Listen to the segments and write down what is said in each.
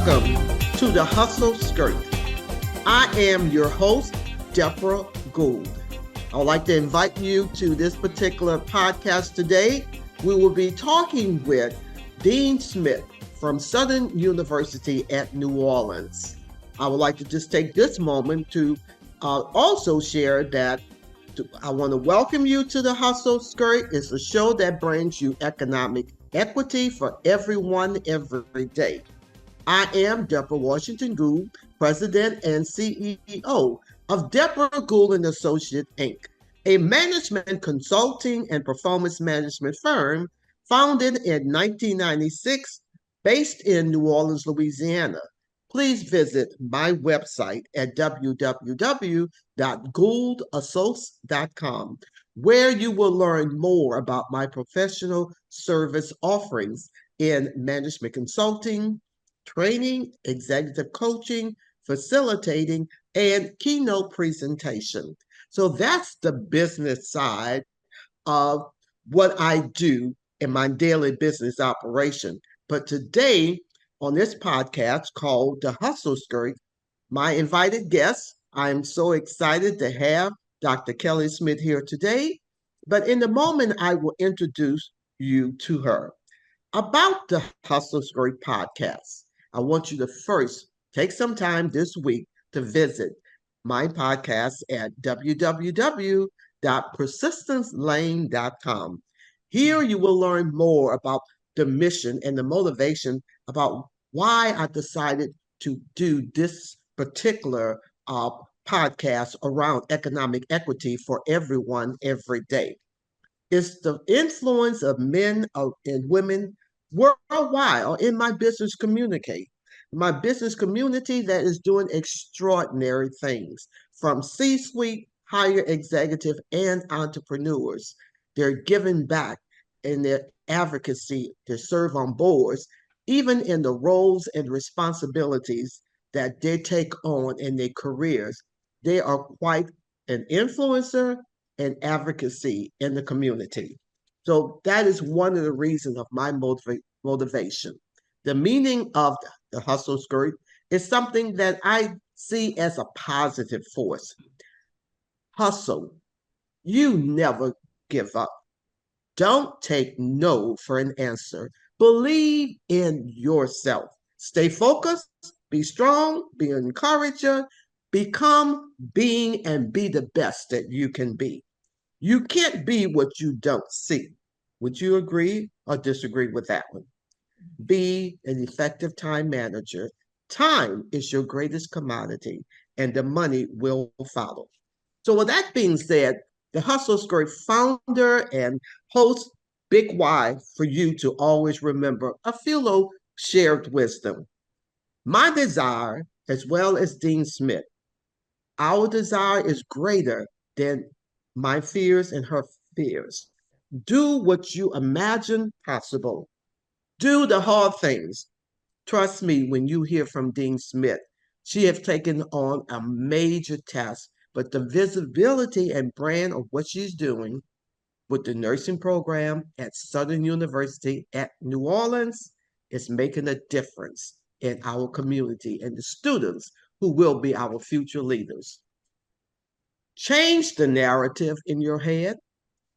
Welcome to the Hustle Skirt. I am your host, Debra Gould. I'd like to invite you to this particular podcast today. We will be talking with Dean Smith from Southern University at New Orleans. I would like to just take this moment to also share that I want to welcome you to the Hustle Skirt. It's a show that brings you economic equity for everyone every day. I am Debra Washington Gould, President and CEO of Debra Gould and Associate Inc., a management consulting and performance management firm founded in 1996, based in New Orleans, Louisiana. Please visit my website at www.gouldassociates.com, where you will learn more about my professional service offerings in management consulting, training, executive coaching, facilitating, and keynote presentation. So that's the business side of what I do in my daily business operation. But today, on this podcast called The Hustle Skirt, my invited guest, I'm so excited to have Dr. Kelly Smith here today. But in a moment, I will introduce you to her. About the Hustle Skirt podcast, I want you to first take some time this week to visit my podcast at www.persistencelane.com. Here you will learn more about the mission and the motivation about why I decided to do this particular podcast around economic equity for everyone every day. It's the influence of men and women worldwide or in my business community. My business community that is doing extraordinary things from C-suite, higher executive, and entrepreneurs. They're giving back in their advocacy to serve on boards, even in the roles and responsibilities that they take on in their careers. They are quite an influencer and advocacy in the community. So that is one of the reasons of my motivation. The meaning of the hustle skirt is something that I see as a positive force. Hustle. You never give up. Don't take no for an answer. Believe in yourself. Stay focused, be strong, be an encourager, become being and be the best that you can be. You can't be what you don't see. Would you agree or disagree with that one? Be an effective time manager. Time is your greatest commodity, and the money will follow. So, with that being said, the Hustle Skirt founder and host, Big Y, for you to always remember a few little shared wisdom. My desire, as well as Dean Smith, our desire is greater than my fears and her fears. Do what you imagine possible. Do the hard things. Trust me when you hear from Dean Smith. She has taken on a major task, but the visibility and brand of what she's doing with the nursing program at Southern University at New Orleans is making a difference in our community and the students who will be our future leaders. Change the narrative in your head.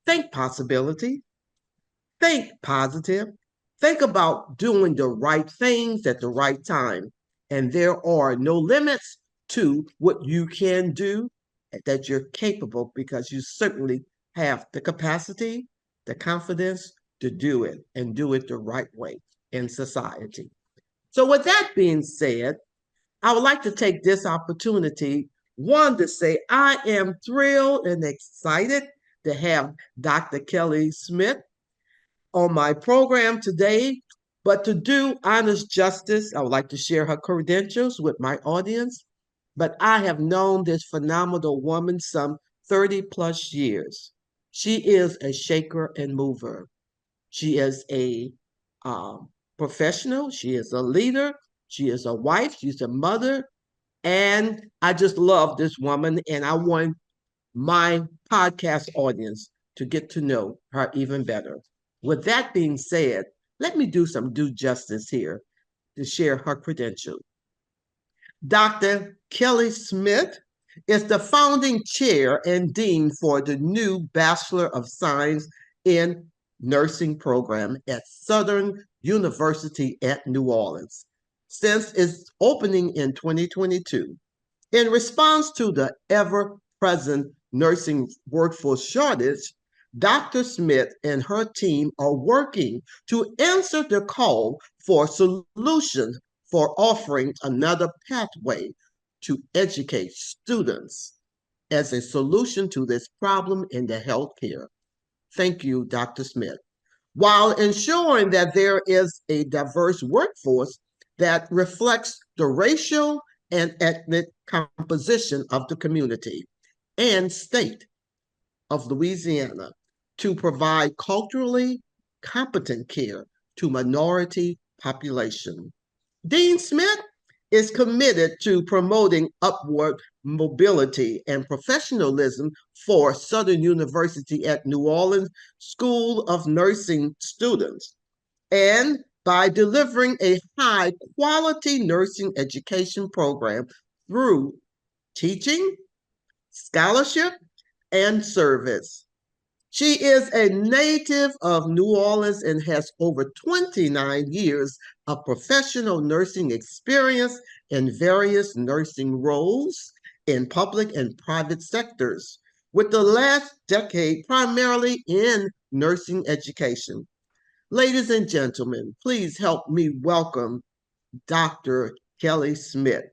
Think possibility. Think positive. Think about doing the right things at the right time. And there are no limits to what you can do that you're capable because you certainly have the capacity, the confidence to do it and do it the right way in society. So, with that being said, I would like to take this opportunity, one, to say I am thrilled and excited to have Dr. Kelly Smith on my program today. But to do honest justice, I would like to share her credentials with my audience. But I have known this phenomenal woman some 30 plus years. She is a shaker and mover. She is a professional. She is a leader. She is a wife. She's a mother. And I just love this woman. And I want my podcast audience to get to know her even better. With that being said, let me do some due justice here. to share her credentials. Dr. Kelly Smith is the founding chair and dean for the new Bachelor of Science in Nursing program at Southern University at New Orleans since its opening in 2022. In response to the ever present nursing workforce shortage, Dr. Smith and her team are working to answer the call for solutions for offering another pathway to educate students as a solution to this problem in the healthcare. Thank you, Dr. Smith. While ensuring that there is a diverse workforce that reflects the racial and ethnic composition of the community and state of Louisiana to provide culturally competent care to minority population. Dean Smith is committed to promoting upward mobility and professionalism for Southern University at New Orleans School of Nursing students, and by delivering a high quality nursing education program through teaching, scholarship, and service. She is a native of New Orleans and has over 29 years of professional nursing experience in various nursing roles in public and private sectors, with the last decade primarily in nursing education. Ladies and gentlemen, please help me welcome Dr. Kelly Smith.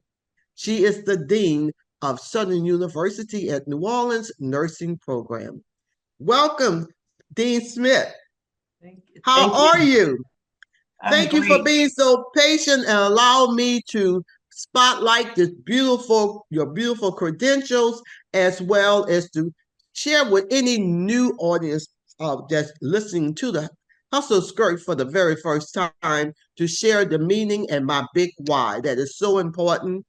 She is the Dean of Southern University at New Orleans Nursing Program. Welcome, Dean Smith. Thank you. How are you? I'm Thank you for great. being so patient and allow me to spotlight your beautiful credentials, as well as to share with any new audience that's listening to the Hustle Skirt for the very first time, to share the meaning and my big why that is so important.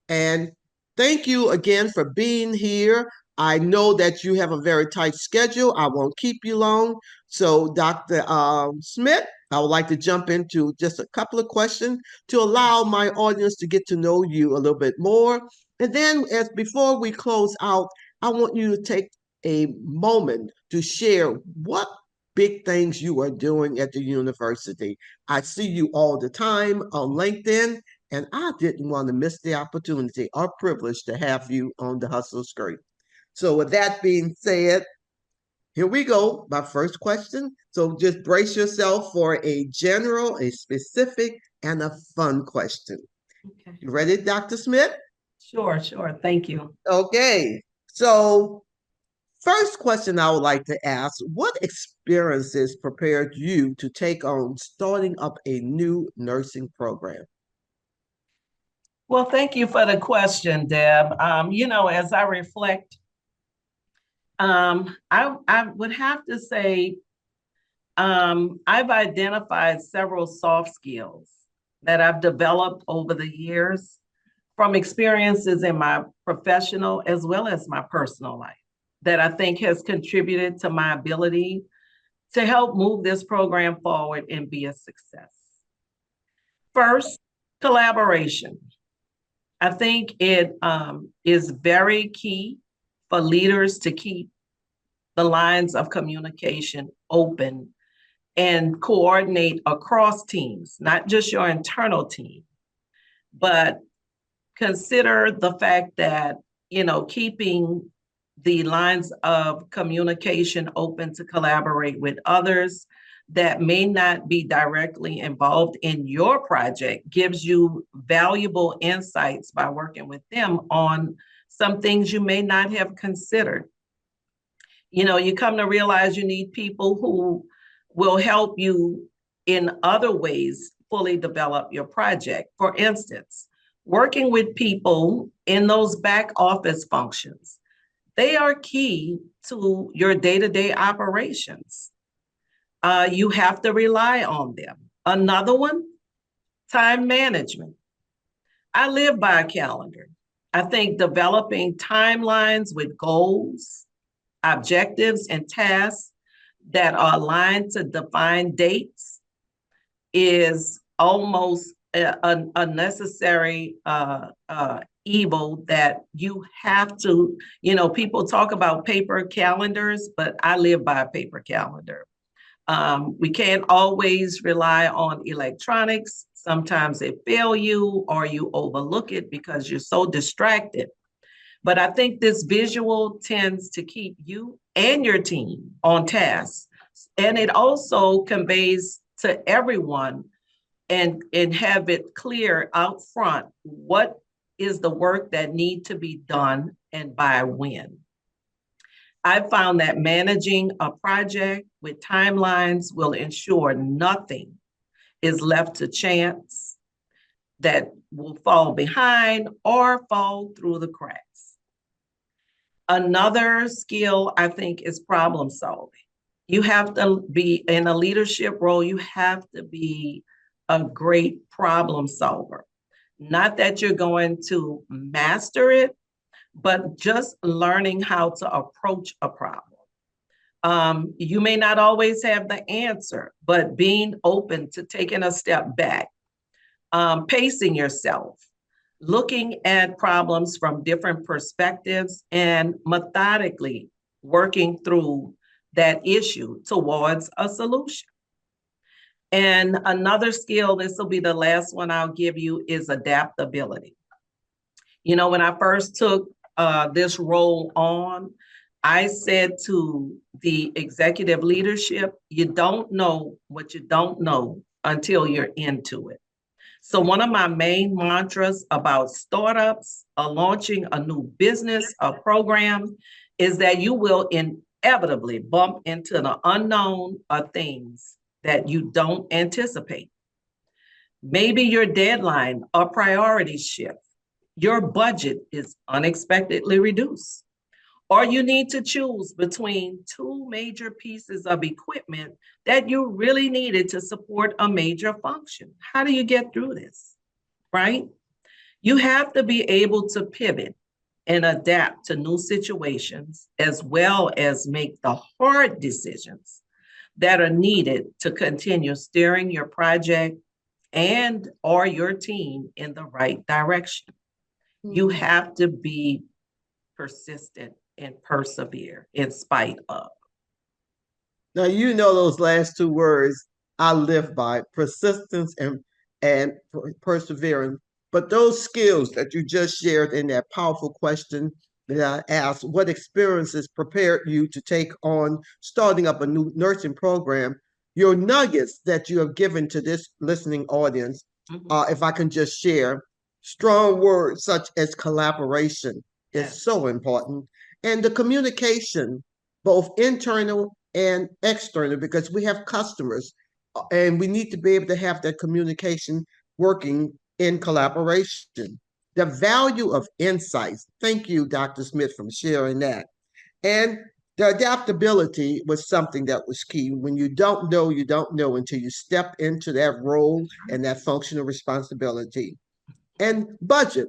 And thank you again for being here. I know that you have a very tight schedule. I won't keep you long. So, Dr. Smith, I would like to jump into just a couple of questions to allow my audience to get to know you a little bit more. And then, as before we close out, I want you to take a moment to share what big things you are doing at the university. I see you all the time on LinkedIn, and I didn't want to miss the opportunity or privilege to have you on the Hustle Skirt. So, with that being said, here we go. My first question. So, just brace yourself for a general, a specific, and a fun question. Okay. You ready, Dr. Smith? Sure. Thank you. Okay. So, first question I would like to ask: what experiences prepared you to take on starting up a new nursing program? Well, thank you for the question, Deb. As I reflect, I would have to say I've identified several soft skills that I've developed over the years from experiences in my professional as well as my personal life that I think has contributed to my ability to help move this program forward and be a success. First, collaboration. I think it is very key for leaders to keep the lines of communication open and coordinate across teams, not just your internal team, but consider the fact that, keeping the lines of communication open to collaborate with others that may not be directly involved in your project gives you valuable insights by working with them on some things you may not have considered. You come to realize you need people who will help you in other ways fully develop your project. For instance, working with people in those back office functions, they are key to your day-to-day operations. You have to rely on them. Another one, time management. I live by a calendar. I think developing timelines with goals, objectives, and tasks that are aligned to defined dates is almost a necessary evil that you have to, people talk about paper calendars, but I live by a paper calendar. We can't always rely on electronics. Sometimes they fail you or you overlook it because you're so distracted. But I think this visual tends to keep you and your team on task. And it also conveys to everyone and have it clear out front what is the work that need to be done and by when. I found that managing a project with timelines will ensure nothing is left to chance that will fall behind or fall through the cracks. Another skill I think is problem solving. You have to be in a leadership role, you have to be a great problem solver. Not that you're going to master it, but just learning how to approach a problem. You may not always have the answer, but being open to taking a step back, pacing yourself, looking at problems from different perspectives, and methodically working through that issue towards a solution. And another skill, this will be the last one I'll give you, is adaptability. When I first took this role on, I said to the executive leadership, you don't know what you don't know until you're into it. So one of my main mantras about startups, launching a new business, a program, is that you will inevitably bump into the unknown or things that you don't anticipate. Maybe your deadline or priorities shift. Your budget is unexpectedly reduced. Or you need to choose between two major pieces of equipment that you really needed to support a major function. How do you get through this, right? You have to be able to pivot and adapt to new situations, as well as make the hard decisions that are needed to continue steering your project and or your team in the right direction. You have to be persistent and persevere in spite of. Now, those last two words I live by, persistence and perseverance. But those skills that you just shared in that powerful question that I asked, what experiences prepared you to take on starting up a new nursing program? Your nuggets that you have given to this listening audience, if I can just share, strong words such as collaboration is so important. And the communication, both internal and external, because we have customers and we need to be able to have that communication working in collaboration. The value of insights. Thank you, Dr. Smith, for sharing that. And the adaptability was something that was key. When you don't know, you don't know until you step into that role and that functional responsibility. And budget.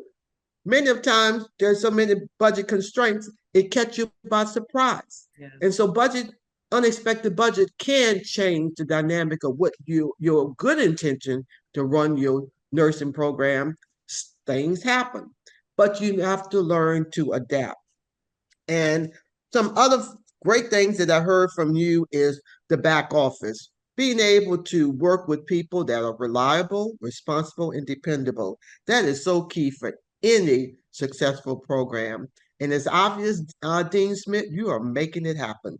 Many of times there's so many budget constraints, it catch you by surprise. Yes. And so unexpected budget can change the dynamic of what your good intention to run your nursing program. Things happen, but you have to learn to adapt. And some other great things that I heard from you is the back office, being able to work with people that are reliable, responsible, and dependable. That is so key for any successful program. And as obvious, Dean Smith, you are making it happen.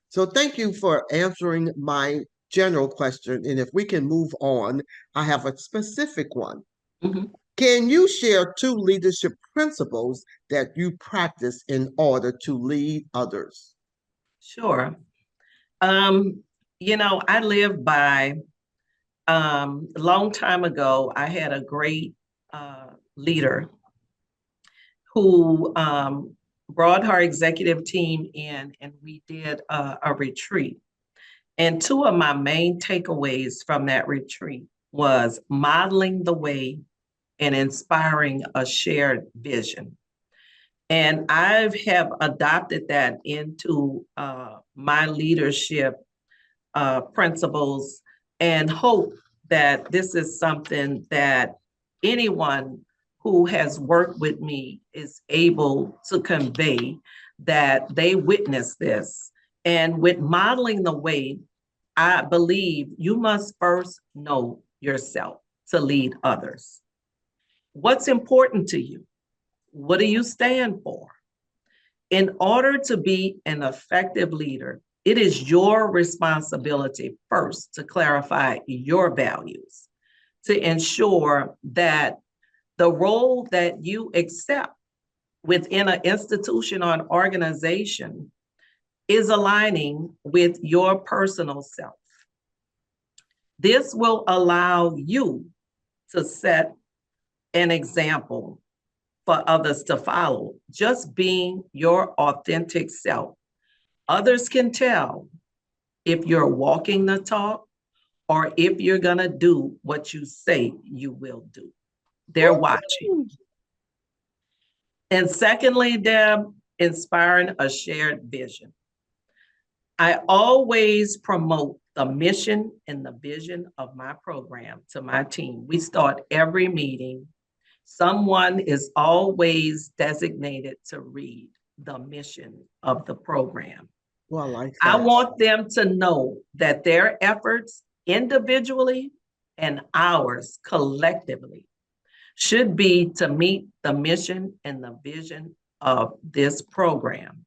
So thank you for answering my general question. And if we can move on, I have a specific one. Mm-hmm. Can you share two leadership principles that you practice in order to lead others? Sure. I live by, a long time ago, I had a great leader who brought her executive team in and we did a retreat. And two of my main takeaways from that retreat was modeling the way and inspiring a shared vision. And I have adopted that into my leadership principles and hope that this is something that anyone who has worked with me is able to convey, that they witness this. And with modeling the way, I believe you must first know yourself to lead others. What's important to you? What do you stand for? In order to be an effective leader, it is your responsibility first to clarify your values, to ensure that the role that you accept within an institution or an organization is aligning with your personal self. This will allow you to set an example for others to follow. Just being your authentic self. Others can tell if you're walking the talk or if you're going to do what you say you will do. They're watching. And secondly, Deb, inspiring a shared vision. I always promote the mission and the vision of my program to my team. We start every meeting. Someone is always designated to read the mission of the program. Well, I like I that. want them to know that their efforts individually and ours collectively should be to meet the mission and the vision of this program.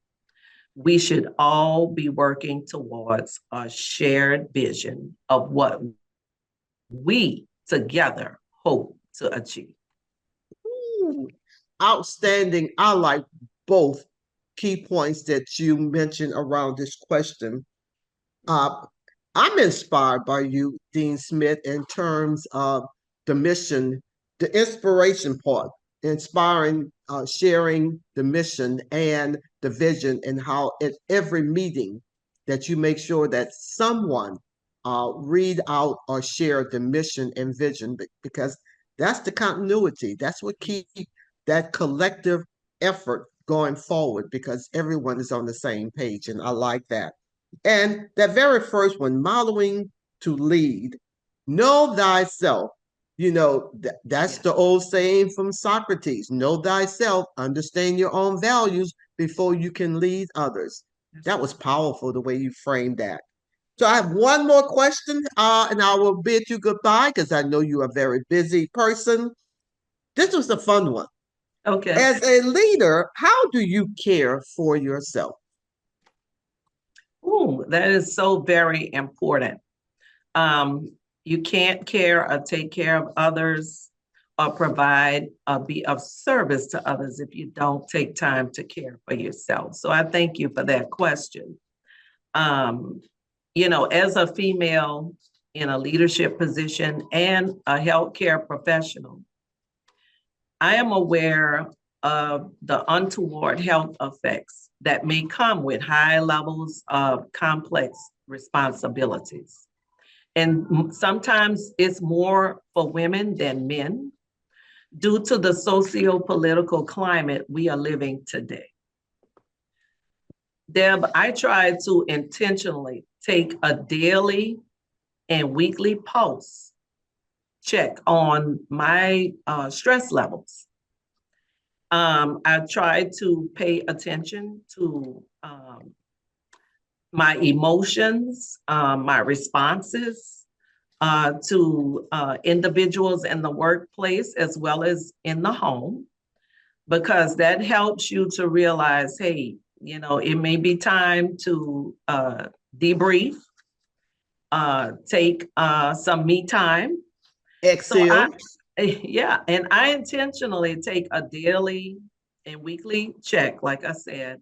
We should all be working towards a shared vision of what we together hope to achieve. Ooh, outstanding. I like both key points that you mentioned around this question. Uh, I'm inspired by you, Dean Smith, in terms of the mission, the inspiration part, inspiring, sharing the mission and the vision, and how at every meeting that you make sure that someone read out or share the mission and vision, because that's the continuity. That's what keeps that collective effort going forward, because everyone is on the same page, and I like that. And that very first one, modeling to lead, know thyself. That's Yes. the old saying from Socrates, know thyself, understand your own values before you can lead others. That was powerful the way you framed that. So I have one more question, and I will bid you goodbye because I know you're a very busy person. This was a fun one. Okay. As a leader, how do you care for yourself? Ooh, that is so very important. Um, you can't care or take care of others or provide or be of service to others if you don't take time to care for yourself. So I thank you for that question. Um, as a female in a leadership position and a healthcare professional, I am aware of the untoward health effects that may come with high levels of complex responsibilities. And sometimes it's more for women than men due to the socio-political climate we are living today. Deb, I try to intentionally take a daily and weekly pulse check on my stress levels. I try to pay attention to my emotions, my responses to individuals in the workplace as well as in the home, because that helps you to realize, hey, it may be time to debrief, take some me time. So Exhale. yeah, and I intentionally take a daily and weekly check, like I said.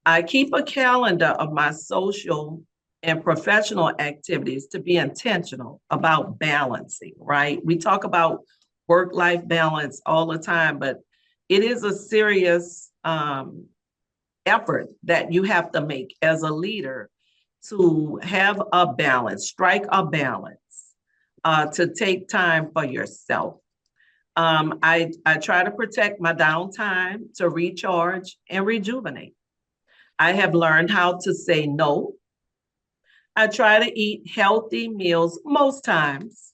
I keep a calendar of my social and professional activities to be intentional about balancing, right? We talk about work-life balance all the time, but it is a serious effort that you have to make as a leader to have a balance, strike a balance, to take time for yourself. I try to protect my downtime to recharge and rejuvenate. I have learned how to say no. I try to eat healthy meals most times.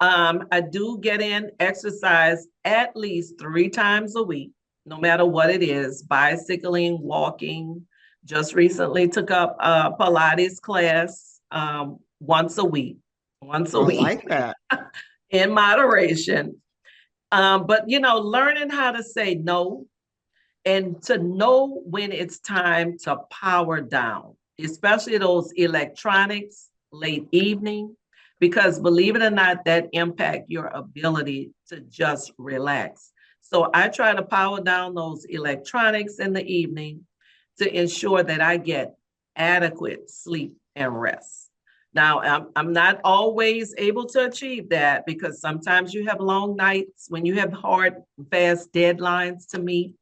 I do get in exercise at least 3 times a week, no matter what it is, bicycling, walking. Just recently took up a Pilates class once a week, once a I week like that. in moderation. But learning how to say no and to know when it's time to power down, especially those electronics late evening, because believe it or not, that impact your ability to just relax. So I try to power down those electronics in the evening to ensure that I get adequate sleep and rest. Now, I'm not always able to achieve that because sometimes you have long nights when you have hard, fast deadlines to meet,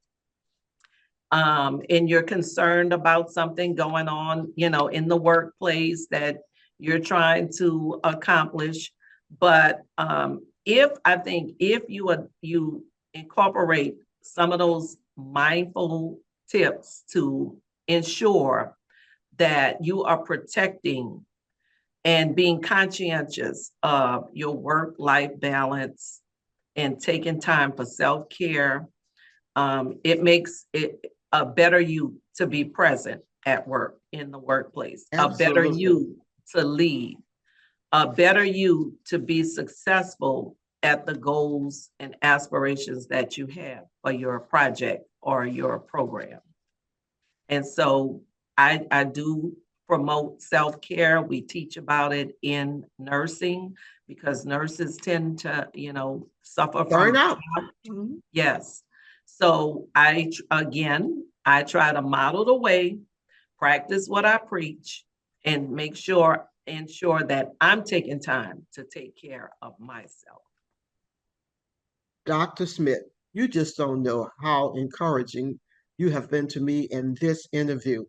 and you're concerned about something going on, in the workplace that you're trying to accomplish. But if I think if you incorporate some of those mindful tips to ensure that you are protecting and being conscientious of your work-life balance and taking time for self-care, it makes it a better you to be present at work in the workplace, a better Absolutely. you to lead, a better you to be successful at the goals and aspirations that you have for your project or your program. And so I do promote self-care. We teach about it in nursing because nurses tend to, suffer from Burnout. burnout. Mhm. Yes. So again, I try to model the way, practice what I preach, and ensure that I'm taking time to take care of myself. Dr. Smith, you just don't know how encouraging you have been to me in this interview.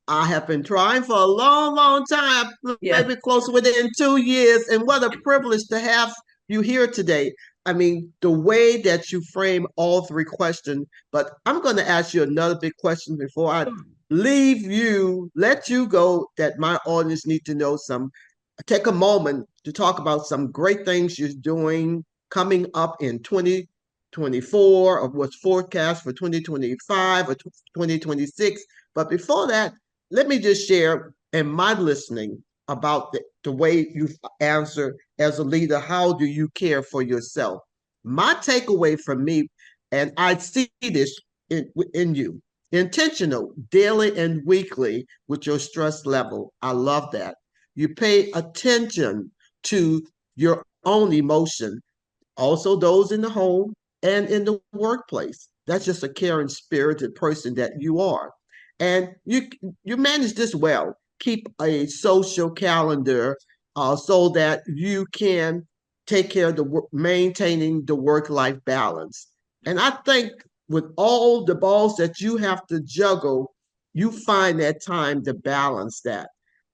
I have been trying for a long, long time, Yeah. maybe close within 2 years. And what a privilege to have you here today. I mean, the way that you frame all three questions, but I'm going to ask you another big question before I leave you, let you go, that my audience need to know some. Take a moment to talk about some great things you're doing coming up in 2024 or what's forecast for 2025 or 2026. But before that, let me just share in my listening about the way you answer as a leader. How do you care for yourself? My takeaway from me, and I see this in you, intentional daily and weekly with your stress level. I love that. You pay attention to your own emotion, also those in the home and in the workplace. That's just a caring, spirited person that you are. And you manage this well. Keep a social calendar so that you can take care of maintaining the work-life balance. And I think with all the balls that you have to juggle, you find that time to balance that.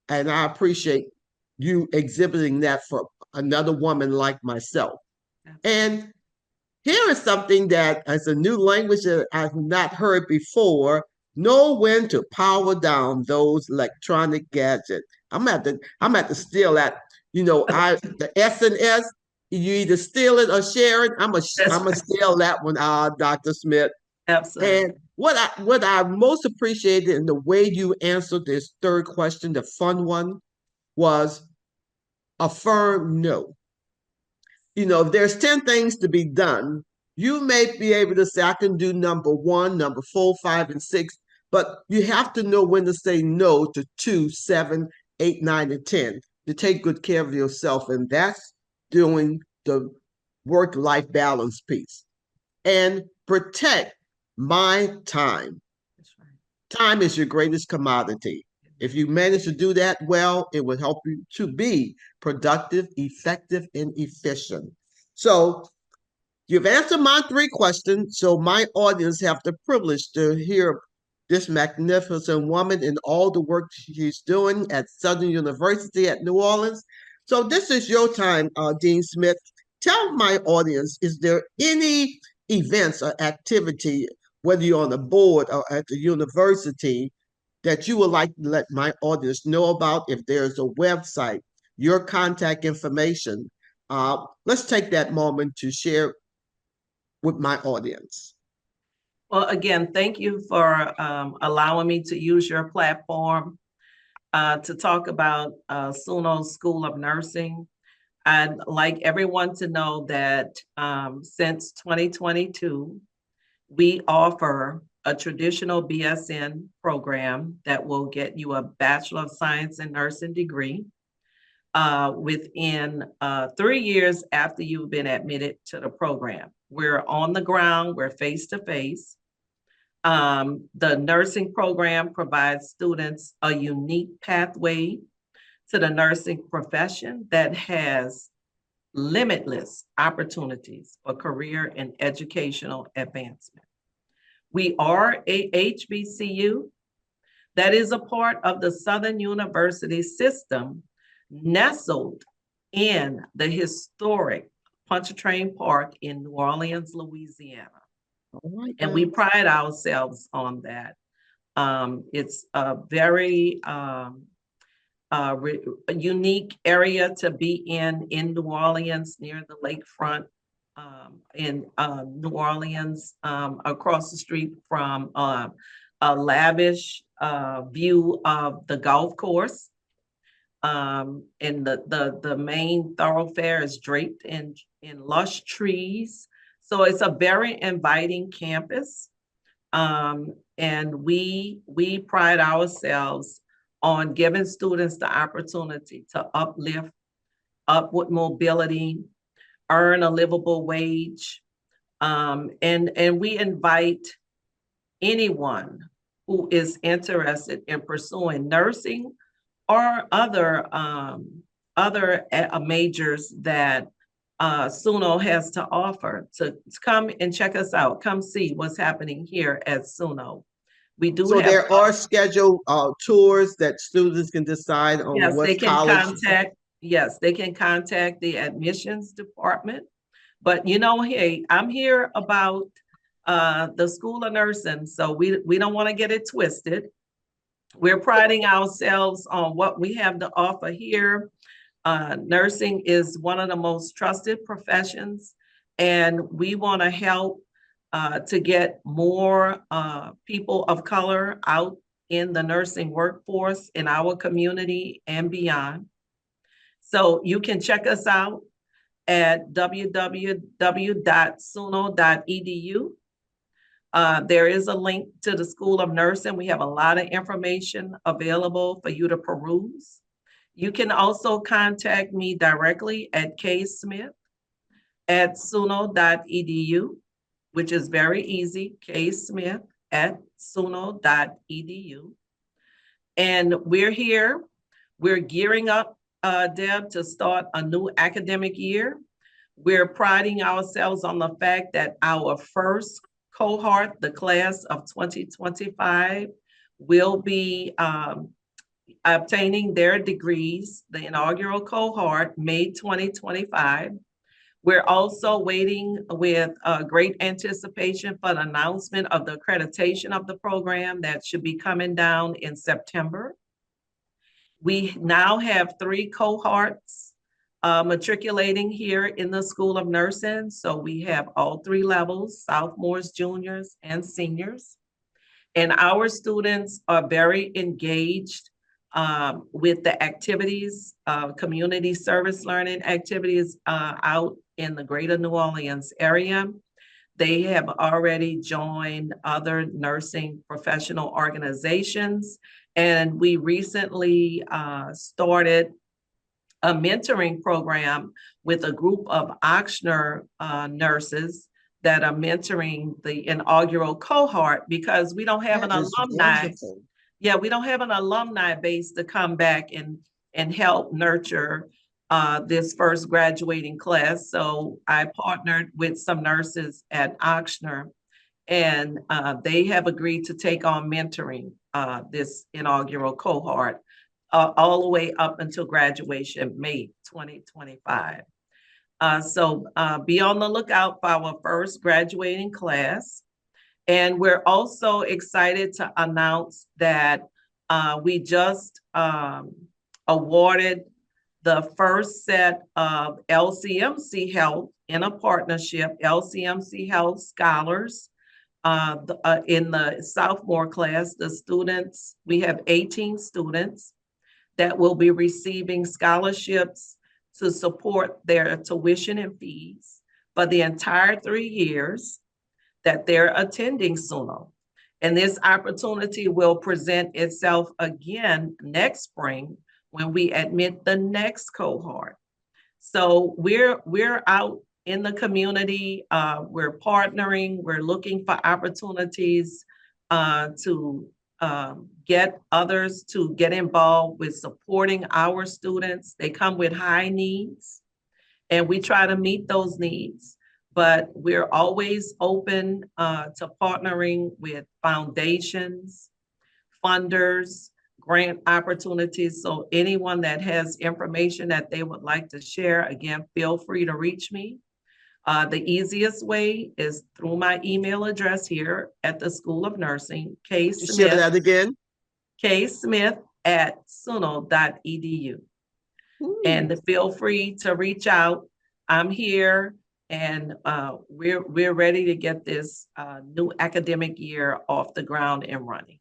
And I appreciate you exhibiting that for another woman like myself. And here is something that is a new language that I've not heard before. Know when to power down those electronic gadgets. I'm at to steal that. The S&S. You either steal it or share it. That's I'm a steal that one, Dr. Smith. absolutely. And what I most appreciated in the way you answered this third question, the fun one, was a firm no. If there's 10 things to be done, you may be able to say, I can do number one, number four, five, and six, but you have to know when to say no to two, seven, eight, nine, and 10 to take good care of yourself. And that's doing the work life balance piece. And protect my time. That's right. Time is your greatest commodity. If you manage to do that well, it will help you to be productive, effective, and efficient. So you've answered my three questions. So my audience have the privilege to hear this magnificent woman and all the work she's doing at Southern University at New Orleans. So this is your time, Dean Smith. Tell my audience, is there any events or activity, whether you're on the board or at the university, that you would like to let my audience know about? If there's a website, your contact information, Let's take that moment to share with my audience. Well, again, thank you for allowing me to use your platform to talk about SUNO School of Nursing. I'd like everyone to know that since 2022, we offer a traditional BSN program that will get you a Bachelor of Science in Nursing degree within 3 years after you've been admitted to the program. We're on the ground, we're face to face. The nursing program provides students a unique pathway to the nursing profession that has limitless opportunities for career and educational advancement. We are a HBCU that is a part of the Southern University system, nestled in the historic Pontchartrain Park in New Orleans, Louisiana. Oh my And we God. pride ourselves on that. It's a very a unique area to be in New Orleans, near the lakefront in New Orleans, across the street from a lavish view of the golf course. And the main thoroughfare is draped in lush trees. So it's a very inviting campus. And we pride ourselves on giving students the opportunity to uplift, upward mobility, earn a livable wage. And we invite anyone who is interested in pursuing nursing or other majors that SUNO has to offer to come and check us out. Come see what's happening here at SUNO. We do So have, there are scheduled tours that students can decide on yes, they what can college. contact, yes, they can contact the admissions department. But you know, hey, I'm here about the School of Nursing, so we don't want to get it twisted. We're priding ourselves on what we have to offer here. Nursing is one of the most trusted professions, and we want to help to get more people of color out in the nursing workforce in our community and beyond. So you can check us out at www.suno.edu. There is a link to the School of Nursing. We have a lot of information available for you to peruse. You can also contact me directly at ksmith@suno.edu, which is very easy, ksmith@suno.edu. And we're here. We're gearing up, Deb, to start a new academic year. We're priding ourselves on the fact that our first cohort, the class of 2025, will be obtaining their degrees, the inaugural cohort, May 2025. We're also waiting with great anticipation for the announcement of the accreditation of the program that should be coming down in September. We now have 3 cohorts matriculating here in the School of Nursing. So we have all 3 levels, sophomores, juniors, and seniors. And our students are very engaged with the activities, community service learning activities out in the greater New Orleans area. They have already joined other nursing professional organizations. And we recently started a mentoring program with a group of Ochsner nurses that are mentoring the inaugural cohort, because we don't have an alumni. Wonderful. Yeah, we don't have an alumni base to come back and help nurture this first graduating class. So I partnered with some nurses at Ochsner, and they have agreed to take on mentoring this inaugural cohort all the way up until graduation, May 2025. So be on the lookout for our first graduating class. And we're also excited to announce that we just awarded the first set of LCMC Health in a partnership, LCMC Health Scholars. In the sophomore class, the students, we have 18 students that will be receiving scholarships to support their tuition and fees for the entire 3 years that they're attending SUNO. And this opportunity will present itself again next spring when we admit the next cohort. So we're out in the community. We're partnering. We're looking for opportunities to get others to get involved with supporting our students. They come with high needs, and we try to meet those needs. But we're always open to partnering with foundations, funders, grant opportunities. So anyone that has information that they would like to share, again, feel free to reach me. The easiest way is through my email address here at the School of Nursing, Share that again. ksmith@suno.edu. And feel free to reach out. I'm here, and we're ready to get this new academic year off the ground and running.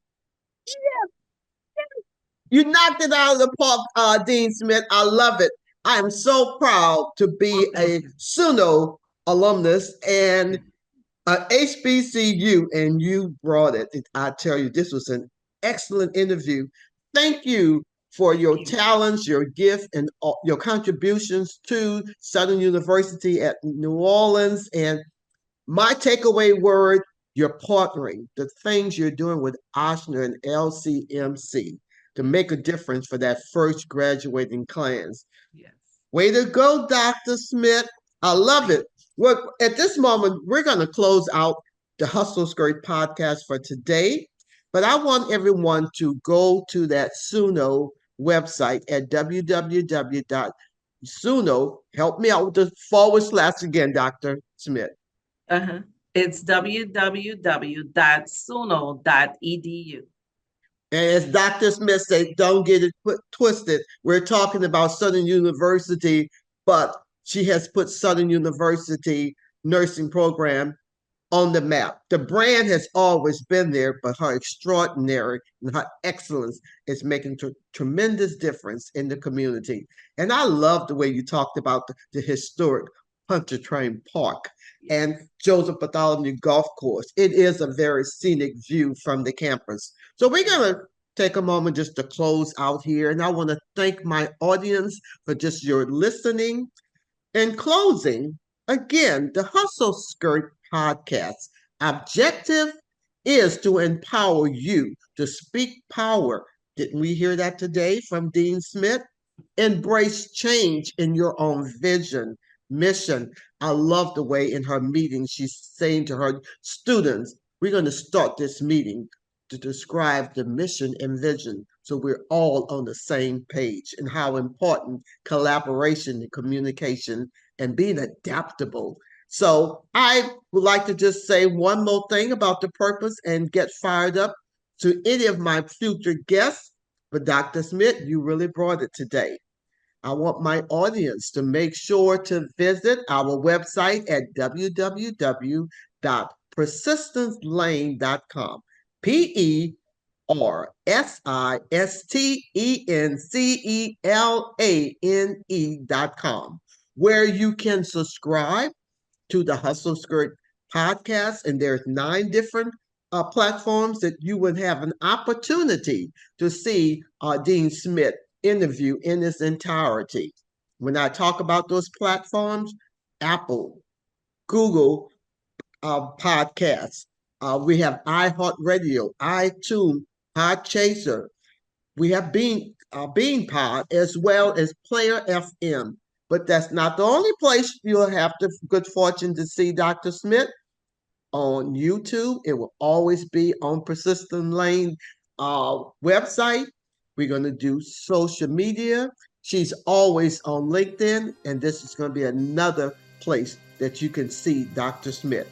You knocked it out of the park, Dean Smith. I love it. I am so proud to be a SUNO alumnus and HBCU, and you brought it. I tell you, this was an excellent interview. Thank you for your talents, your gift, and your contributions to Southern University at New Orleans. And my takeaway word, you're partnering, the things you're doing with Ochsner and LCMC to make a difference for that first graduating class. Yes. Way to go, Dr. Smith. I love it. Well, at this moment, we're going to close out the Hustle Skirt podcast for today. But I want everyone to go to that SUNO website at www.suno. Help me out with the / again, Dr. Smith. It's www.suno.edu. And as Dr. Smith said, don't get it twisted. We're talking about Southern University, but she has put Southern University nursing program on the map. The brand has always been there, but her extraordinary and her excellence is making tremendous difference in the community. And I love the way you talked about the historic Pontchartrain Park and Joseph Bartholomew Golf Course. It is a very scenic view from the campus. So we're going to take a moment just to close out here. And I want to thank my audience for just your listening. In closing, again, the Hustle Skirt podcast objective is to empower you to speak power. Didn't we hear that today from Dean Smith? Embrace change in your own vision, mission. I love the way in her meeting she's saying to her students, we're going to start this meeting to describe the mission and vision so we're all on the same page, and how important collaboration and communication and being adaptable. So I would like to just say one more thing about the purpose and get fired up to any of my future guests. But Dr. Smith, you really brought it today. I want my audience to make sure to visit our website at www.persistencelane.com. PERSISTENCELANE.com, where you can subscribe to the Hustle Skirt podcast. And there's 9 different platforms that you would have an opportunity to see Dean Smith interview in its entirety. When I talk about those platforms, Apple, Google podcasts, we have iHeartRadio, iTunes, Podchaser. We have BeanPod, as well as Player FM. But that's not the only place you'll have the good fortune to see Dr. Smith. On YouTube, it will always be on Persistent Lane website. We're going to do social media. She's always on LinkedIn, and this is going to be another place that you can see Dr. Smith.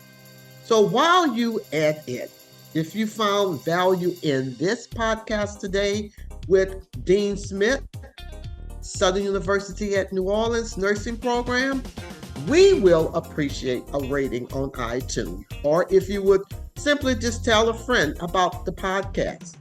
So while you at it, if you found value in this podcast today with Dean Smith, Southern University at New Orleans nursing program, we will appreciate a rating on iTunes. Or if you would simply just tell a friend about the podcast.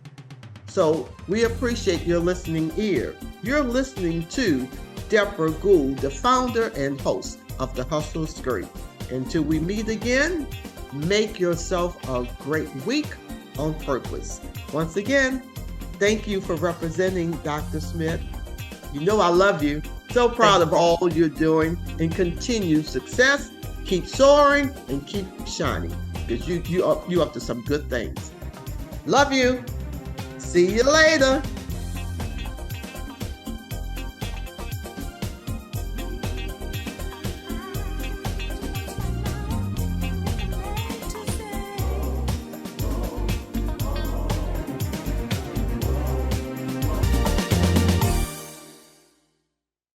So we appreciate your listening ear. You're listening to Debra Gould, the founder and host of The Hustle Street. Until we meet again, make yourself a great week on purpose. Once again, thank you for representing Dr. Smith. You know I love you. So proud of all you're doing, and continued success. Keep soaring and keep shining, because you up to some good things. Love you. See you later.